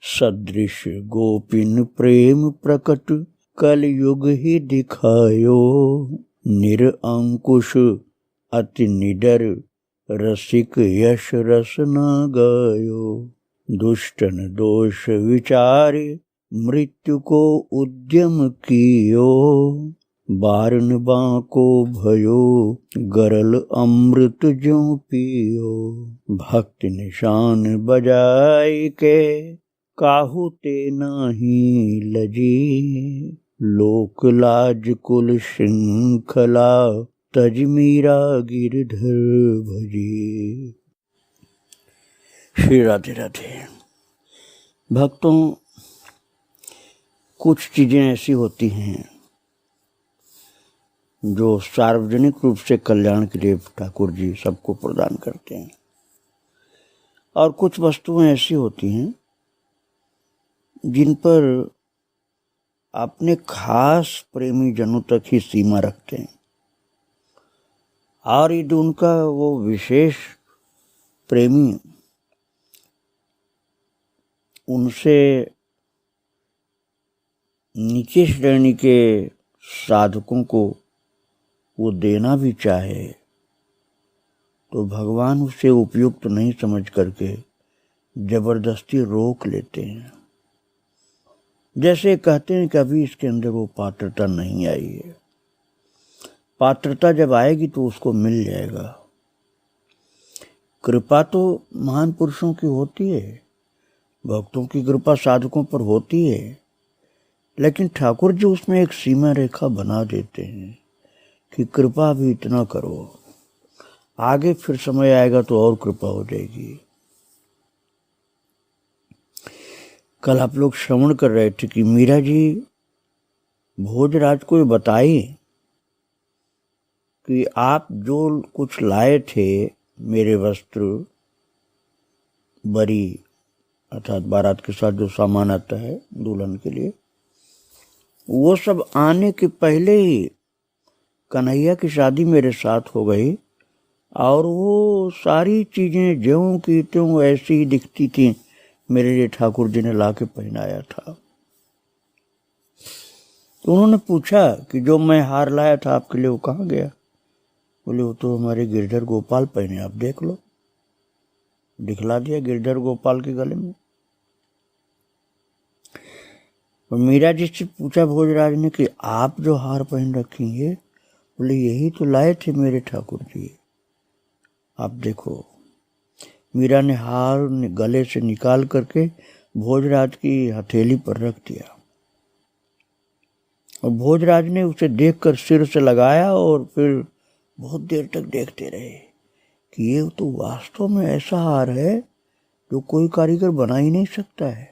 सदृश गोपिन प्रेम प्रकट कलयुग ही दिखायो। निरअंकुश अति निडर रसिक यश रस न गायो। दुष्टन दोष विचारे मृत्यु को उद्यम कियो। बारन बांको भयो गरल अमृत ज्यों पियो। भक्ति निशान बजाय के काहू ते नाही लजी। लोक लाज कुल श्रृंखला तज मीरा गिरधर भजी। श्री राधे राधे। भक्तों, कुछ चीजें ऐसी होती हैं जो सार्वजनिक रूप से कल्याण के लिए ठाकुर जी सबको प्रदान करते हैं, और कुछ वस्तुएं ऐसी होती हैं जिन पर अपने खास प्रेमी जनों तक ही सीमा रखते हैं, और यदि उनका वो विशेष प्रेमी उनसे नीचे श्रेणी के साधकों को वो देना भी चाहे तो भगवान उसे उपयुक्त नहीं समझ करके जबरदस्ती रोक लेते हैं। जैसे कहते हैं कि अभी इसके अंदर वो पात्रता नहीं आई है, पात्रता जब आएगी तो उसको मिल जाएगा। कृपा तो महान पुरुषों की होती है, भक्तों की कृपा साधकों पर होती है, लेकिन ठाकुर जी उसमें एक सीमा रेखा बना देते हैं कि कृपा भी इतना करो, आगे फिर समय आएगा तो और कृपा हो जाएगी। कल आप लोग श्रवण कर रहे थे कि मीरा जी भोजराज को बताई कि आप जो कुछ लाए थे मेरे वस्त्र, बरी अर्थात बारात के साथ जो सामान आता है दुल्हन के लिए, वो सब आने के पहले ही कन्हैया की शादी मेरे साथ हो गई, और वो सारी चीजें ज्यों की त्यों ऐसी ही दिखती थी, मेरे लिए ठाकुर जी ने ला के पहनाया था। तो उन्होंने पूछा कि जो मैं हार लाया था आपके लिए वो कहाँ गया? बोले वो तो हमारे गिरधर गोपाल पहने, आप देख लो। दिखला दिया गिरधर गोपाल के गले में। और मीरा जी से पूछा भोजराज ने कि आप जो हार पहन रखी है, बोले यही तो लाए थे मेरे ठाकुर जी, आप देखो। मीरा ने हार गले से निकाल करके भोजराज की हथेली पर रख दिया, और भोजराज ने उसे देखकर सिर से लगाया और फिर बहुत देर तक देखते रहे कि ये तो वास्तव में ऐसा हार है जो कोई कारीगर बना ही नहीं सकता है।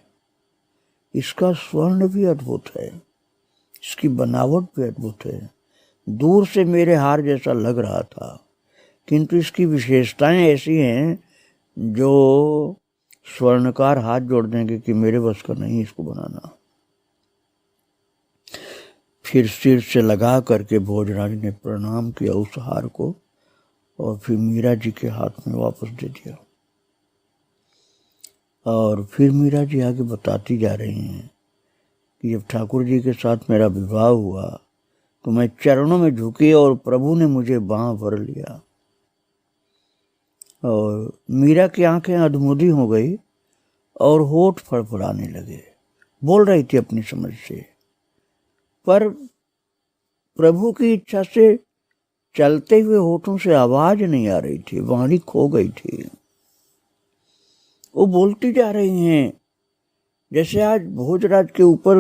इसका स्वर्ण भी अद्भुत है, इसकी बनावट भी अद्भुत है। दूर से मेरे हार जैसा लग रहा था, किंतु इसकी विशेषताएं ऐसी हैं जो स्वर्णकार हाथ जोड़ देंगे कि मेरे बस का नहीं इसको बनाना। फिर सिर से लगा करके भोजराज ने प्रणाम किया उस हार को, और फिर मीरा जी के हाथ में वापस दे दिया। और फिर मीरा जी आगे बताती जा रही हैं कि जब ठाकुर जी के साथ मेरा विवाह हुआ तो मैं चरणों में झुकी और प्रभु ने मुझे बांह भर लिया। और मीरा की आंखें अधमुदी हो गई और होठ फड़फड़ाने लगे। बोल रही थी अपनी समझ से, पर प्रभु की इच्छा से चलते हुए होठों से आवाज नहीं आ रही थी, वाणी खो गई थी। वो बोलती जा रही हैं जैसे आज भोजराज के ऊपर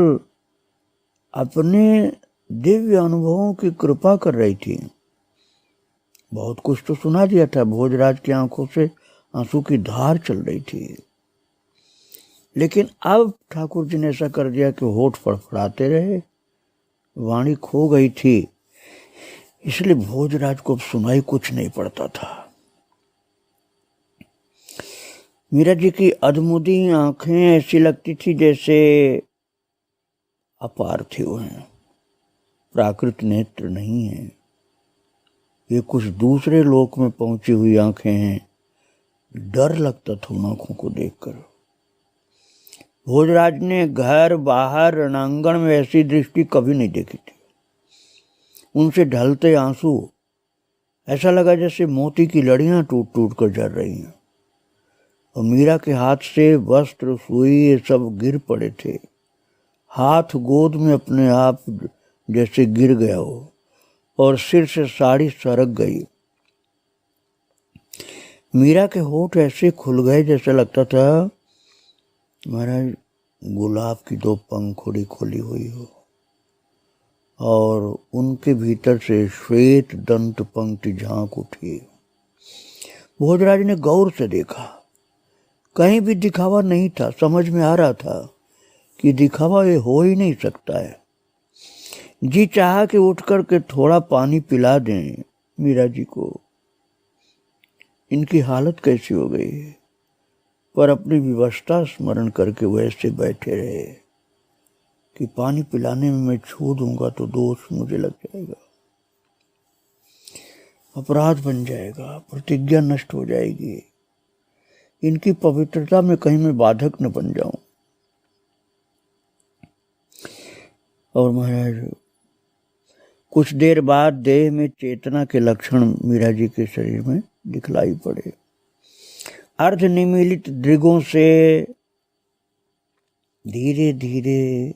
अपने दिव्य अनुभवों की कृपा कर रही थी। बहुत कुछ तो सुना दिया था, भोजराज की आंखों से आंसू की धार चल रही थी, लेकिन अब ठाकुर जी ने ऐसा कर दिया कि होठ फड़फड़ाते रहे, वाणी खो गई थी, इसलिए भोजराज को अब सुनाई कुछ नहीं पड़ता था। मीरा जी की अधमुदी आंखें ऐसी लगती थी जैसे अपार्थिव हैं, प्राकृत नेत्र नहीं है, ये कुछ दूसरे लोक में पहुंची हुई आंखें हैं। डर लगता था उन आंखों को देखकर। भोजराज ने घर बाहर रणांगण में ऐसी दृष्टि कभी नहीं देखी थी। उनसे ढलते आंसू, ऐसा लगा जैसे मोती की लड़ियां टूट टूट कर झर रही हैं। और मीरा के हाथ से वस्त्र सुई ये सब गिर पड़े थे। हाथ गोद में अपने आप जैसे गिर गया हो और सिर से साड़ी सरक गई। मीरा के होठ ऐसे खुल गए जैसे लगता था महाराज गुलाब की दो पंखुड़ी खुली हुई हो और उनके भीतर से श्वेत दंत पंक्ति झांक उठी। भोजराज ने गौर से देखा, कहीं भी दिखावा नहीं था। समझ में आ रहा था कि दिखावा ये हो ही नहीं सकता है। जी चाहा कि उठ कर के थोड़ा पानी पिला दें मीरा जी को। इनकी हालत कैसी हो गई है, पर अपनी विवशता स्मरण करके वैसे बैठे रहे कि पानी पिलाने में मैं छू दूंगा तो दोष मुझे लग जाएगा, अपराध बन जाएगा, प्रतिज्ञा नष्ट हो जाएगी, इनकी पवित्रता में कहीं मैं बाधक न बन जाऊं। और महाराज कुछ देर बाद देह में चेतना के लक्षण मीरा जी के शरीर में दिखलाई पड़े। अर्ध निमीलित दृगों से धीरे धीरे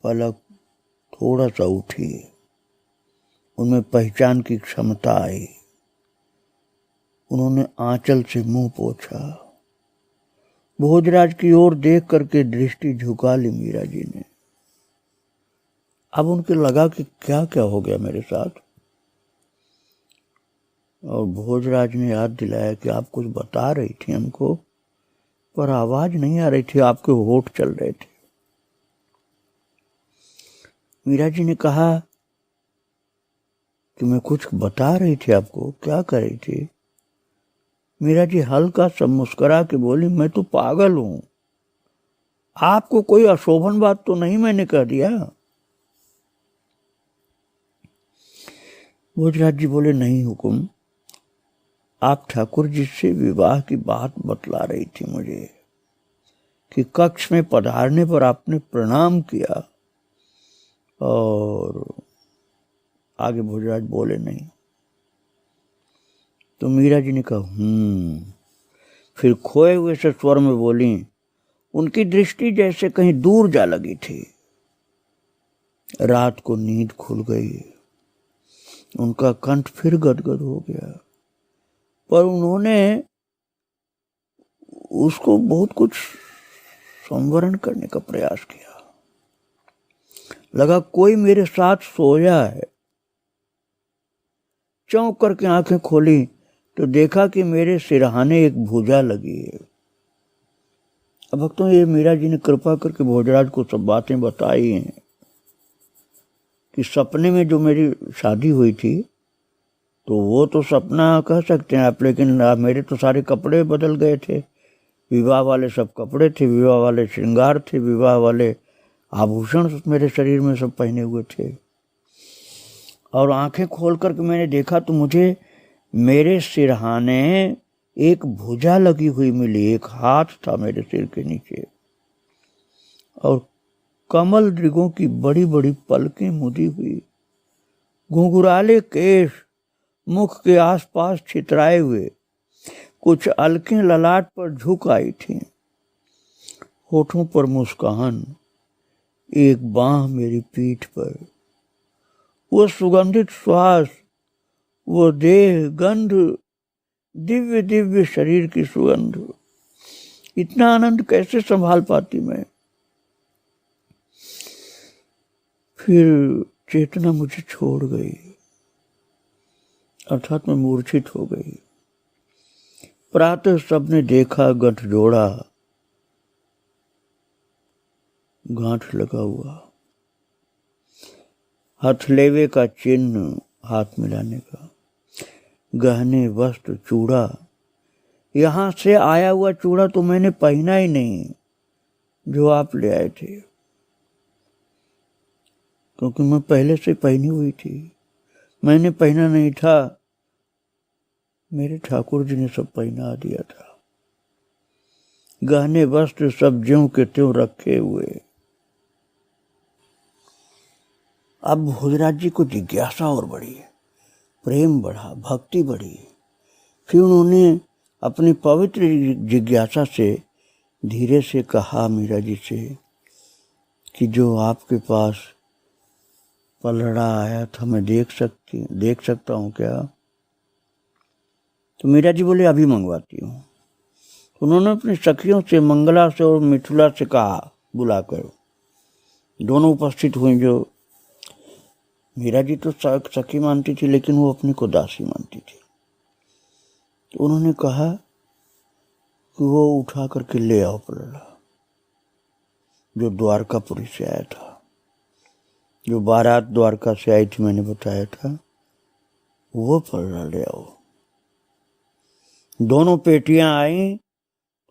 पलक थोड़ा सा उठी, उनमें पहचान की क्षमता आई। उन्होंने आंचल से मुंह पोंछा। भोजराज की ओर देख करके दृष्टि झुका ली मीरा जी ने। अब उनके लगा कि क्या क्या हो गया मेरे साथ। और भोजराज ने याद दिलाया कि आप कुछ बता रही थी हमको, पर आवाज नहीं आ रही थी, आपके होठ चल रहे थे। मीरा जी ने कहा कि मैं कुछ बता रही थी आपको, क्या कर रही थी? मीरा जी हल्का सा मुस्कुरा के बोली, मैं तो पागल हूं, आपको कोई अशोभन बात तो नहीं मैंने कह दिया? भोजराज जी बोले, नहीं हुकुम, आप ठाकुर जी से विवाह की बात बतला रही थी मुझे कि कक्ष में पधारने पर आपने प्रणाम किया। और आगे भोजराज बोले नहीं। तो मीरा जी ने कहा फिर खोए हुए से स्वर में बोली। उनकी दृष्टि जैसे कहीं दूर जा लगी थी। रात को नींद खुल गई, उनका कंठ फिर गदगद हो गया, पर उन्होंने उसको बहुत कुछ संवरण करने का प्रयास किया। लगा कोई मेरे साथ सोया है। चौंक करके आंखें खोली तो देखा कि मेरे सिरहाने एक भुजा लगी है। अब भक्तों, ये मीरा जी ने कृपा करके भोजराज को सब बातें बताई हैं कि सपने में जो मेरी शादी हुई थी, तो वो तो सपना कह सकते हैं आप, लेकिन मेरे तो सारे कपड़े बदल गए थे। विवाह वाले सब कपड़े थे, विवाह वाले श्रृंगार थे, विवाह वाले आभूषण मेरे शरीर में सब पहने हुए थे। और आंखें खोल करके मैंने देखा तो मुझे मेरे सिरहाने एक भुजा लगी हुई मिली, एक हाथ था मेरे सिर के नीचे, और कमल दृगों की बड़ी बड़ी पलकें मुदी हुई, घुंघराले केश मुख के आसपास छितराए हुए, कुछ अलकें ललाट पर झुक आई थीं, होठों पर मुस्कान, एक बांह मेरी पीठ पर, वो सुगंधित श्वास, वो देह गंध, दिव्य दिव्य शरीर की सुगंध। इतना आनंद कैसे संभाल पाती मैं? फिर चेतना मुझे छोड़ गई, अर्थात मैं मूर्छित हो गई। प्रातः सबने देखा गठजोड़ा, गांठ लगा हुआ, हथलेवे का चिन्ह हाथ मिलाने का, गहने वस्त्र चूड़ा। यहां से आया हुआ चूड़ा तो मैंने पहना ही नहीं जो आप ले आए थे, क्योंकि मैं पहले से पहनी हुई थी। मैंने पहना नहीं था, मेरे ठाकुर जी ने सब पहना दिया था। गहने वस्त्र सब ज्यों के त्यों रखे हुए। अब भोजराज जी को जिज्ञासा और बढ़ी, प्रेम बढ़ा, भक्ति बढ़ी। फिर उन्होंने अपनी पवित्र जिज्ञासा से धीरे से कहा मीरा जी से कि जो आपके पास पलड़ा आया था मैं देख सकता हूँ क्या? तो मीरा जी बोले अभी मंगवाती हूँ। उन्होंने अपनी सखियों से, मंगला से और मिथुला से कहा बुलाकर। दोनों उपस्थित हुई। जो मीरा जी तो सखी मानती थी, लेकिन वो अपनी को दासी मानती थी। तो उन्होंने कहा कि वो उठा करके ले आओ पलड़ा, जो द्वारकापुरी से आया था, जो बारात द्वारका से आई थी, मैंने बताया था, वो पलड़ा ले आओ। दोनों पेटियां आई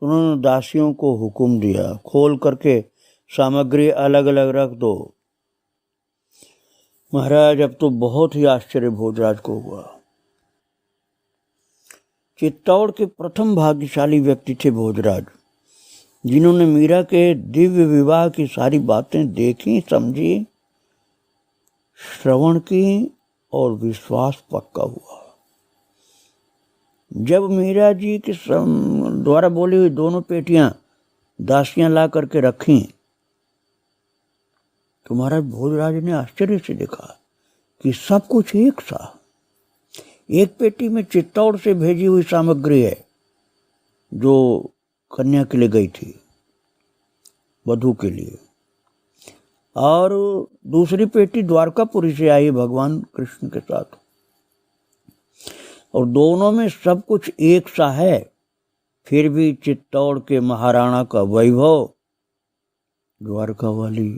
तो उन्होंने दासियों को हुक्म दिया, खोल करके सामग्री अलग अलग रख दो। महाराज अब तो बहुत ही आश्चर्य भोजराज को हुआ। चित्तौड़ के प्रथम भाग्यशाली व्यक्ति थे भोजराज, जिन्होंने मीरा के दिव्य विवाह की सारी बातें देखी, समझी, श्रवण की और विश्वास पक्का हुआ। जब मीरा जी के द्वारा बोली हुई दोनों पेटियां दासियां ला करके रखी तो महाराज भोजराज ने आश्चर्य से देखा कि सब कुछ एक सा। एक पेटी में चित्तौड़ से भेजी हुई सामग्री है जो कन्या के लिए गई थी, वधू के लिए, और दूसरी पेटी द्वारकापुरी से आई भगवान कृष्ण के साथ, और दोनों में सब कुछ एक सा है। फिर भी चित्तौड़ के महाराणा का वैभव द्वारका वाली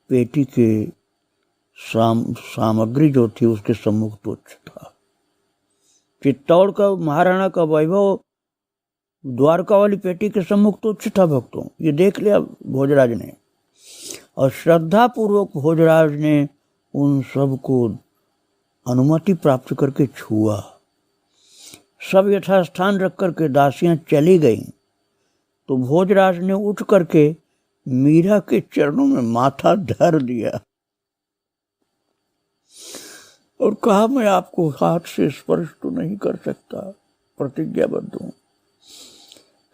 पेटी के सामग्री जो थी उसके सम्मुख तुच्छ था। चित्तौड़ का महाराणा का वैभव द्वारका वाली पेटी के सम्मुख तुच्छ था। भक्तों, ये देख लिया भोजराज ने, और श्रद्धा पूर्वक भोजराज ने उन सब को अनुमति प्राप्त करके छुआ। सब यथास्थान रख करके दासियां चली गईं तो भोजराज ने उठ करके मीरा के चरणों में माथा धर दिया और कहा, मैं आपको हाथ से स्पर्श तो नहीं कर सकता, प्रतिज्ञाबद्ध हूं,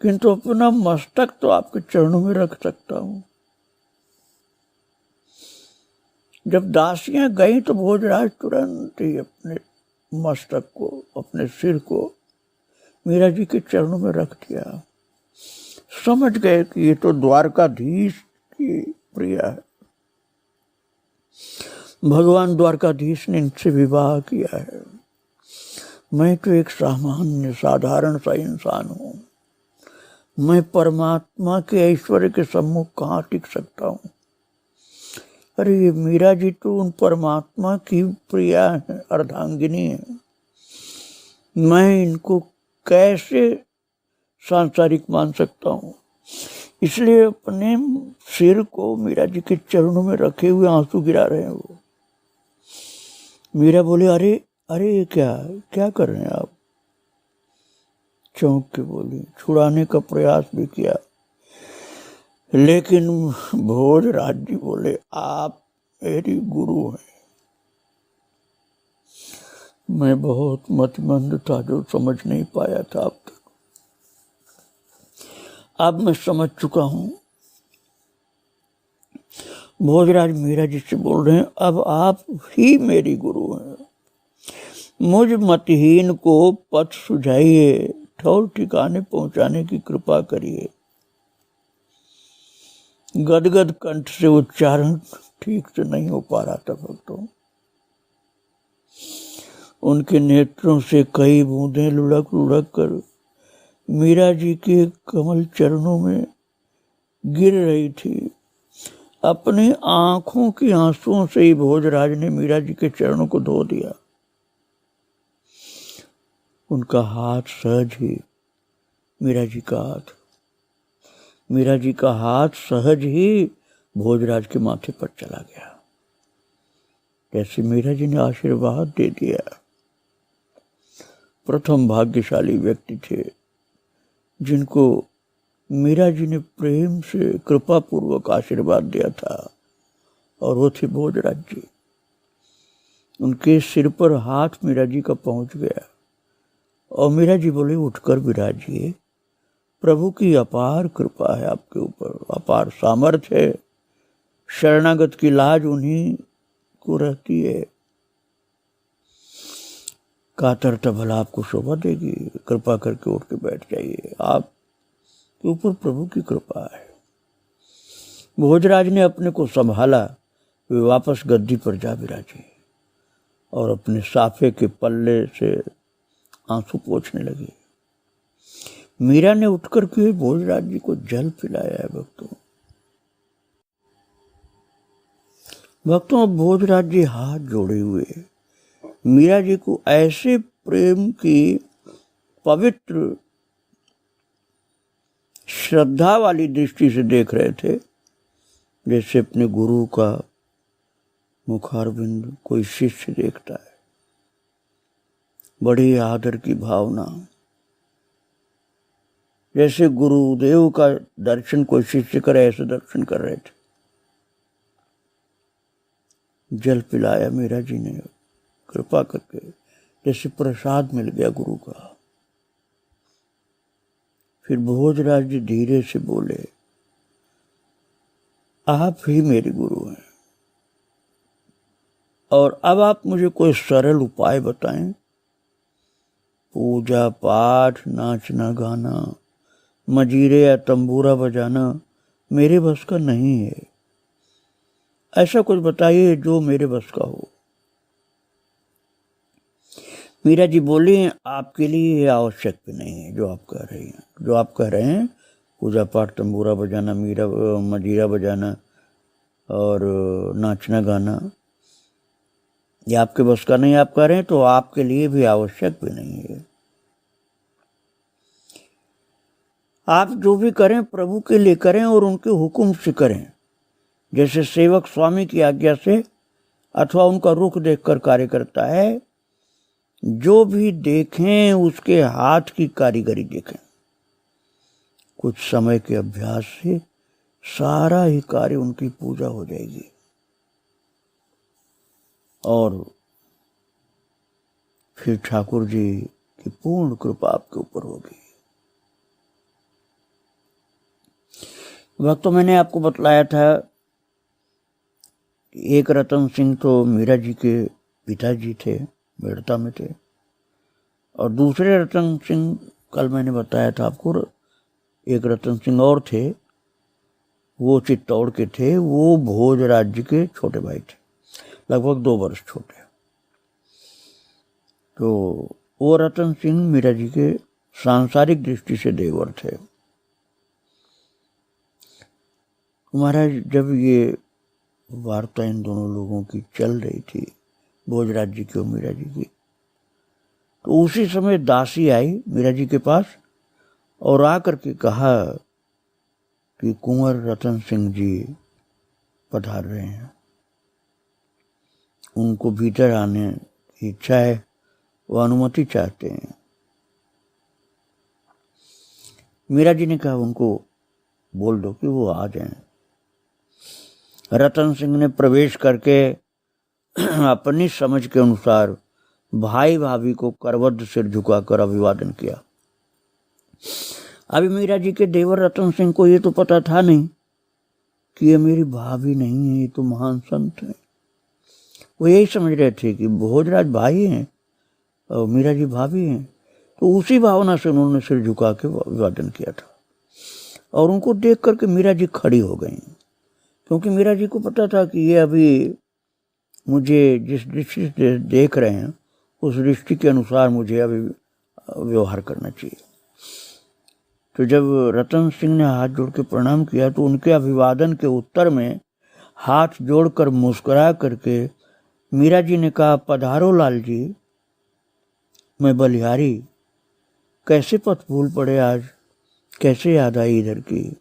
किंतु अपना मस्तक तो आपके चरणों में रख सकता हूं। जब दासियां गई तो भोजराज तुरंत ही अपने मस्तक को, अपने सिर को मीरा जी के चरणों में रख दिया। समझ गए कि ये तो द्वारकाधीश की प्रिया है, भगवान द्वारकाधीश ने इनसे विवाह किया है। मैं तो एक सामान्य साधारण सा इंसान हूं, मैं परमात्मा के ऐश्वर्य के सम्मुख कहाँ टिक सकता हूं। अरे मीरा जी तो उन परमात्मा की प्रिया है, अर्धांगिनी है, मैं इनको कैसे सांसारिक मान सकता हूँ। इसलिए अपने सिर को मीरा जी के चरणों में रखे हुए आंसू गिरा रहे हैं वो। मीरा बोले, अरे अरे क्या कर रहे हैं आप? चौंक के बोली। छुड़ाने का प्रयास भी किया, लेकिन भोजराज जी बोले, आप मेरी गुरु हैं। मैं बहुत मतमंद था जो समझ नहीं पाया था अब तक, अब मैं समझ चुका हूं। भोजराज मीरा जी से बोल रहे हैं, अब आप ही मेरी गुरु हैं। मुझ मतहीन को पथ सुझाइए, ठौर ठिकाने पहुंचाने की कृपा करिए। गदगद कंठ से उच्चारण ठीक से नहीं हो पा रहा था भक्तों। उनके नेत्रों से कई बूंदें लुढ़क लुढ़क कर मीरा जी के कमल चरणों में गिर रही थी। अपनी आंखों की आंसुओं से ही भोजराज ने मीरा जी के चरणों को धो दिया। उनका हाथ सहज ही मीरा जी का हाथ सहज ही भोजराज के माथे पर चला गया। जैसे मीरा जी ने आशीर्वाद दे दिया। प्रथम भाग्यशाली व्यक्ति थे जिनको मीरा जी ने प्रेम से कृपा पूर्वक आशीर्वाद दिया था, और वो थे भोजराज जी। उनके सिर पर हाथ मीरा जी का पहुंच गया और मीरा जी बोले, उठकर विराजिए, प्रभु की अपार कृपा है आपके ऊपर, अपार सामर्थ्य है, शरणागत की लाज उन्हीं को रहती है, कातरता भला आपको शोभा देगी, कृपा करके उठ के बैठ जाइए, आपके ऊपर प्रभु की कृपा है। भोजराज ने अपने को संभाला, वे वापस गद्दी पर जा विराजे और अपने साफे के पल्ले से आंसू पोंछने लगे। मीरा ने उठकर के भोजराज जी को जल पिलाया है। भक्तों भोजराज जी हाथ जोड़े हुए मीरा जी को ऐसे प्रेम की पवित्र श्रद्धा वाली दृष्टि से देख रहे थे, जैसे अपने गुरु का मुखारविंद कोई शिष्य देखता है। बड़ी आदर की भावना, जैसे गुरुदेव का दर्शन कोई शिष्य करे, ऐसे दर्शन कर रहे थे। जल पिलाया मीरा जी ने कृपा करके, जैसे प्रसाद मिल गया गुरु का। फिर भोजराज जी धीरे से बोले, आप ही मेरे गुरु हैं, और अब आप मुझे कोई सरल उपाय बताएं। पूजा पाठ, नाचना गाना, मजीरे या तंबूरा बजाना मेरे बस का नहीं है। ऐसा कुछ बताइए जो मेरे बस का हो। मीरा जी बोली, आपके लिए आवश्यक भी नहीं है जो आप कह रही हैं। जो आप कह रहे हैं, पूजा पाठ, तंबूरा बजाना, मजीरा बजाना और नाचना गाना, ये आपके बस का नहीं आप कह रहे हैं, तो आपके लिए भी आवश्यक भी नहीं है। आप जो भी करें प्रभु के लिए करें और उनके हुक्म से करें, जैसे सेवक स्वामी की आज्ञा से अथवा उनका रुख देखकर कार्य करता है। जो भी देखें उसके हाथ की कारीगरी देखें। कुछ समय के अभ्यास से सारा ही कार्य उनकी पूजा हो जाएगी और फिर ठाकुर जी की पूर्ण कृपा आपके ऊपर होगी। भक्तों, मैंने आपको बतलाया था, एक रतन सिंह तो मीरा जी के पिताजी थे, बेड़ता में थे, और दूसरे रतन सिंह कल मैंने बताया था आपको, एक रतन सिंह और थे, वो चित्तौड़ के थे। वो भोजराज जी के छोटे भाई थे, लगभग 2 वर्ष छोटे। तो वो रतन सिंह मीरा जी के सांसारिक दृष्टि से देवर थे। महाराज, जब ये वार्ता इन दोनों लोगों की चल रही थी, भोजराज जी की और मीरा जी की, तो उसी समय दासी आई मीरा जी के पास और आकर के कहा कि कुंवर रतन सिंह जी पधार रहे हैं, उनको भीतर आने की इच्छा है, वो अनुमति चाहते हैं। मीरा जी ने कहा, उनको बोल दो कि वो आ जाएं। रतन सिंह ने प्रवेश करके अपनी समझ के अनुसार भाई भाभी को करवट सिर झुकाकर अभिवादन किया। अभी मीरा जी के देवर रतन सिंह को ये तो पता था नहीं कि ये मेरी भाभी नहीं है, ये तो महान संत है। वो यही समझ रहे थे कि भोजराज भाई हैं और मीरा जी भाभी हैं। तो उसी भावना से उन्होंने सिर झुका के अभिवादन किया था और उनको देख करके मीरा जी खड़ी हो गई, क्योंकि मीरा जी को पता था कि ये अभी मुझे जिस दृष्टि से देख रहे हैं उस दृष्टि के अनुसार मुझे अभी व्यवहार करना चाहिए। तो जब रतन सिंह ने हाथ जोड़ के प्रणाम किया तो उनके अभिवादन के उत्तर में हाथ जोड़कर मुस्कुरा करके मीरा जी ने कहा, पधारो लाल जी, मैं बलिहारी, कैसे पथ भूल पड़े आज, कैसे याद आई इधर की।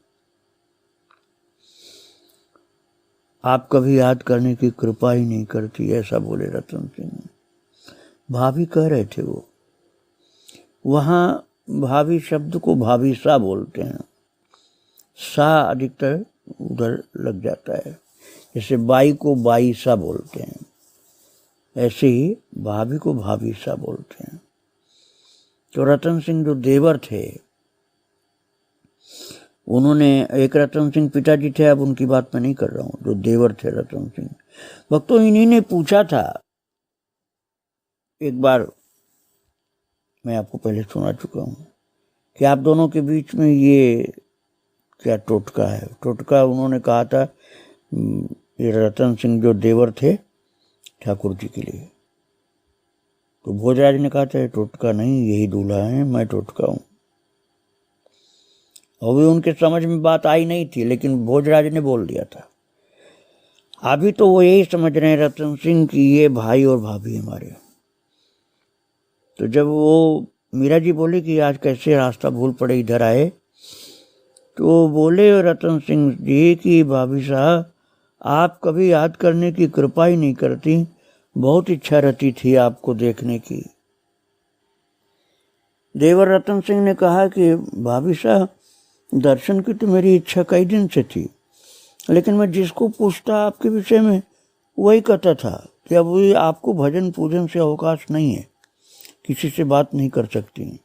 आप कभी याद करने की कृपा ही नहीं करती, ऐसा बोले रतन सिंह। भाभी कह रहे थे वो, वहाँ भाभी शब्द को भाभी सा बोलते हैं। सा अधिकतर उधर लग जाता है। जैसे बाई को बाई सा बोलते हैं, ऐसे ही भाभी को भाभी सा बोलते हैं। तो रतन सिंह जो देवर थे, उन्होंने, एक रतन सिंह पिताजी थे, अब उनकी बात मैं नहीं कर रहा हूँ, जो देवर थे रतन सिंह भक्तों, इन्हीं ने पूछा था एक बार, मैं आपको पहले सुना चुका हूँ, कि आप दोनों के बीच में ये क्या टोटका है। टोटका उन्होंने कहा था ये रतन सिंह जो देवर थे ठाकुर जी के लिए। तो भोजराज ने कहा था टोटका नहीं, यही दूल्हा है, मैं टोटका हूँ। और भी उनके समझ में बात आई नहीं थी, लेकिन भोजराज ने बोल दिया था। अभी तो वो यही समझ रहे हैं रतन सिंह कि ये भाई और भाभी हमारे। तो जब वो मीरा जी बोले कि आज कैसे रास्ता भूल पड़े इधर आए, तो बोले रतन सिंह जी कि भाभी साहब, आप कभी याद करने की कृपा ही नहीं करती, बहुत इच्छा रहती थी आपको देखने की। देवर रतन सिंह ने कहा कि भाभी साहब, दर्शन की तो मेरी इच्छा कई दिन से थी, लेकिन मैं जिसको पूछता आपके विषय में वही कहता था कि अब आपको भजन पूजन से अवकाश नहीं है, किसी से बात नहीं कर सकती।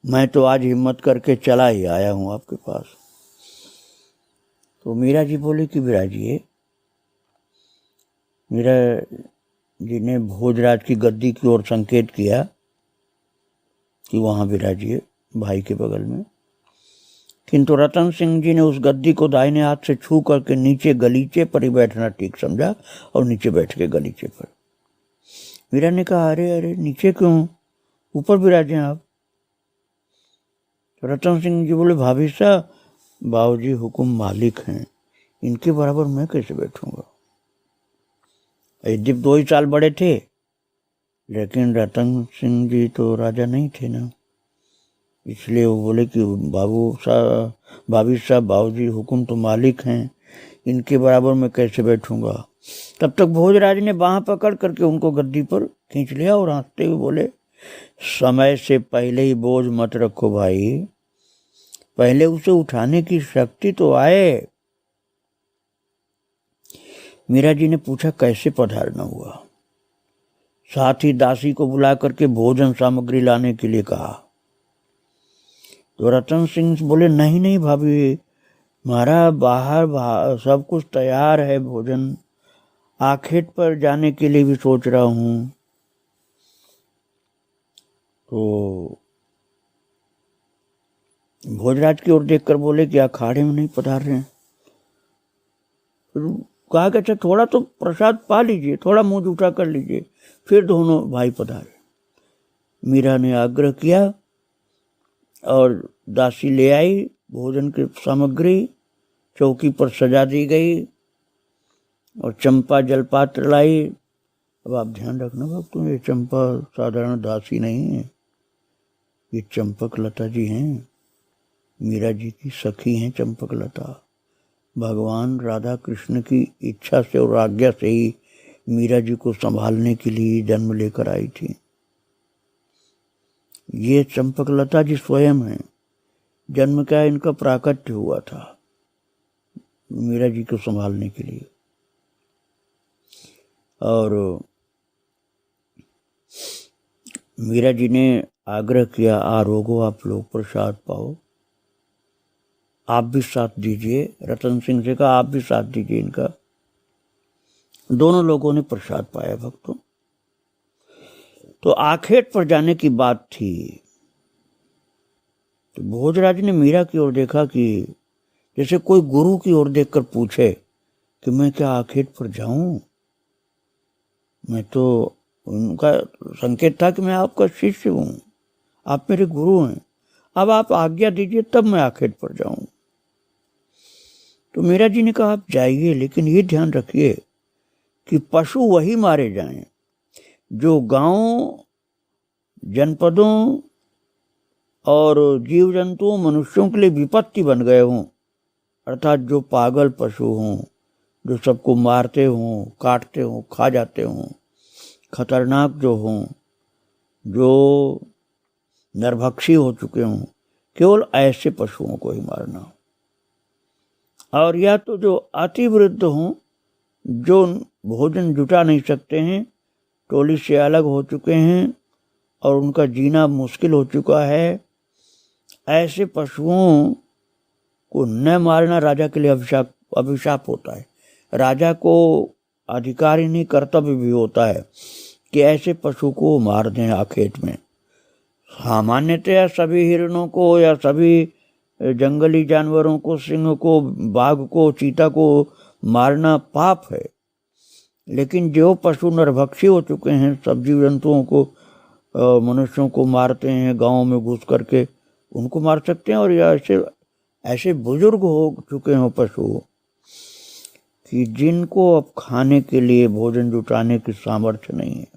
मैं तो आज हिम्मत करके चला ही आया हूँ आपके पास। तो मीरा जी बोली कि विराजिए। मीरा जी ने भोजराज की गद्दी की ओर संकेत किया कि वहाँ विराजिए, भाई के बगल में। किंतु रतन सिंह जी ने उस गद्दी को दाहिने हाथ से छू करके नीचे गलीचे पर ही बैठना ठीक समझा और नीचे बैठ के गलीचे पर। मीरा ने कहा, अरे अरे नीचे क्यों, ऊपर विराजे आप। तो रतन सिंह जी बोले, भाभी साहब, बाबूजी हुकुम मालिक हैं, इनके बराबर मैं कैसे बैठूंगा। यद्यप 2 ही साल बड़े थे, लेकिन रतन सिंह जी तो राजा नहीं थे ना, इसलिए वो बोले कि भाभी साहब, बाबूजी हुकुम तो मालिक हैं, इनके बराबर मैं कैसे बैठूंगा। तब तक भोजराज ने बाह पकड़ करके उनको गद्दी पर खींच लिया और हंसते हुए बोले, समय से पहले ही बोझ मत रखो भाई, पहले उसे उठाने की शक्ति तो आए। मीरा जी ने पूछा, कैसे पधारना हुआ। साथ ही दासी को बुला करके भोजन सामग्री लाने के लिए कहा। तो रतन सिंह बोले, नहीं नहीं भाभी, हमारा बाहर सब कुछ तैयार है, भोजन आखेट पर जाने के लिए भी सोच रहा हूँ। तो भोजराज की ओर देखकर बोले कि अखाड़े में नहीं पधार रहे हैं। कहा कि अच्छा थोड़ा तो प्रसाद पा लीजिए, थोड़ा मुंह जूठा कर लीजिए, फिर दोनों भाई पधारे। मीरा ने आग्रह किया और दासी ले आई भोजन की सामग्री, चौकी पर सजा दी गई और चंपा जलपात्र लाई। अब आप ध्यान रखना भक्तों, ये चंपा साधारण दासी नहीं है, ये चंपक लता जी हैं, मीरा जी की सखी हैं चंपक लता। भगवान राधा कृष्ण की इच्छा से और आज्ञा से ही मीरा जी को संभालने के लिए जन्म लेकर आई थी। ये चंपक लता जी स्वयं है, जन्म क्या इनका प्राकट्य हुआ था मीरा जी को संभालने के लिए। और मीरा जी ने आग्रह किया, आरोगो आप लोग प्रसाद पाओ, आप भी साथ दीजिए। रतन सिंह से कहा, आप भी साथ दीजिए इनका। दोनों लोगों ने प्रसाद पाया भक्तों। तो आखेट पर जाने की बात थी। तो भोजराज ने मीरा की ओर देखा कि जैसे कोई गुरु की ओर देखकर पूछे कि मैं क्या आखेट पर जाऊं। मैं तो, उनका संकेत था कि मैं आपका शिष्य हूं, आप मेरे गुरु हैं, अब आप आज्ञा दीजिए तब मैं आखेट पर जाऊं। तो मीरा जी ने कहा, आप जाइए, लेकिन ये ध्यान रखिए कि पशु वही मारे जाएं जो गांव, जनपदों और जीव जंतुओं, मनुष्यों के लिए विपत्ति बन गए हों, अर्थात जो पागल पशु हों, जो सबको मारते हों, काटते हों, खा जाते हों, खतरनाक जो हों, जो नरभक्षी हो चुके हों, केवल ऐसे पशुओं को ही मारना। और या तो जो अतिवृद्ध हों, जो भोजन जुटा नहीं सकते हैं, टोली से अलग हो चुके हैं और उनका जीना मुश्किल हो चुका है, ऐसे पशुओं को न मारना राजा के लिए अभिशाप होता है। राजा को अधिकार ही नहीं, कर्तव्य भी होता है कि ऐसे पशु को मार दें आखेट में। सामान्यतया सभी हिरणों को या सभी जंगली जानवरों को, सिंह को, बाघ को, चीता को मारना पाप है, लेकिन जो पशु नरभक्षी हो चुके हैं, सब जीव जंतुओं को, मनुष्यों को मारते हैं, गांवों में घुस करके उनको मार सकते हैं। और या ऐसे बुजुर्ग हो चुके हैं पशु कि जिनको अब खाने के लिए भोजन जुटाने की सामर्थ्य नहीं है,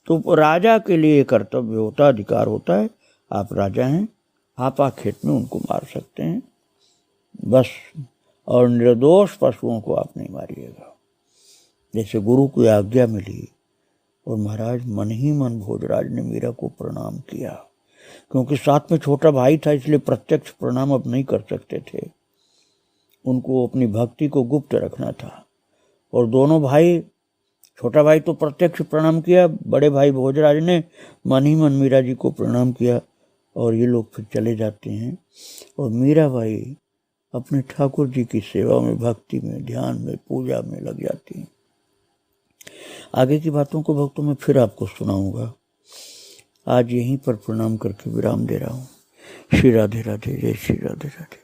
तो राजा के लिए कर्तव्य होता, अधिकार होता है, आप राजा हैं, आप आखेट में उनको मार सकते हैं बस। और निर्दोष पशुओं को आप नहीं मारिएगा। जैसे गुरु की आज्ञा मिली और महाराज मन ही मन भोजराज ने मीरा को प्रणाम किया, क्योंकि साथ में छोटा भाई था, इसलिए प्रत्यक्ष प्रणाम अब नहीं कर सकते थे, उनको अपनी भक्ति को गुप्त रखना था। और दोनों भाई, छोटा भाई तो प्रत्यक्ष प्रणाम किया, बड़े भाई भोजराज ने मन ही मन मीरा जी को प्रणाम किया। और ये लोग फिर चले जाते हैं और मीरा बाई अपने ठाकुर जी की सेवा में, भक्ति में, ध्यान में, पूजा में लग जाती हैं। आगे की बातों को भक्तों में फिर आपको सुनाऊंगा। आज यहीं पर प्रणाम करके विराम दे रहा हूँ। श्री राधे राधे, जय श्री राधे राधे।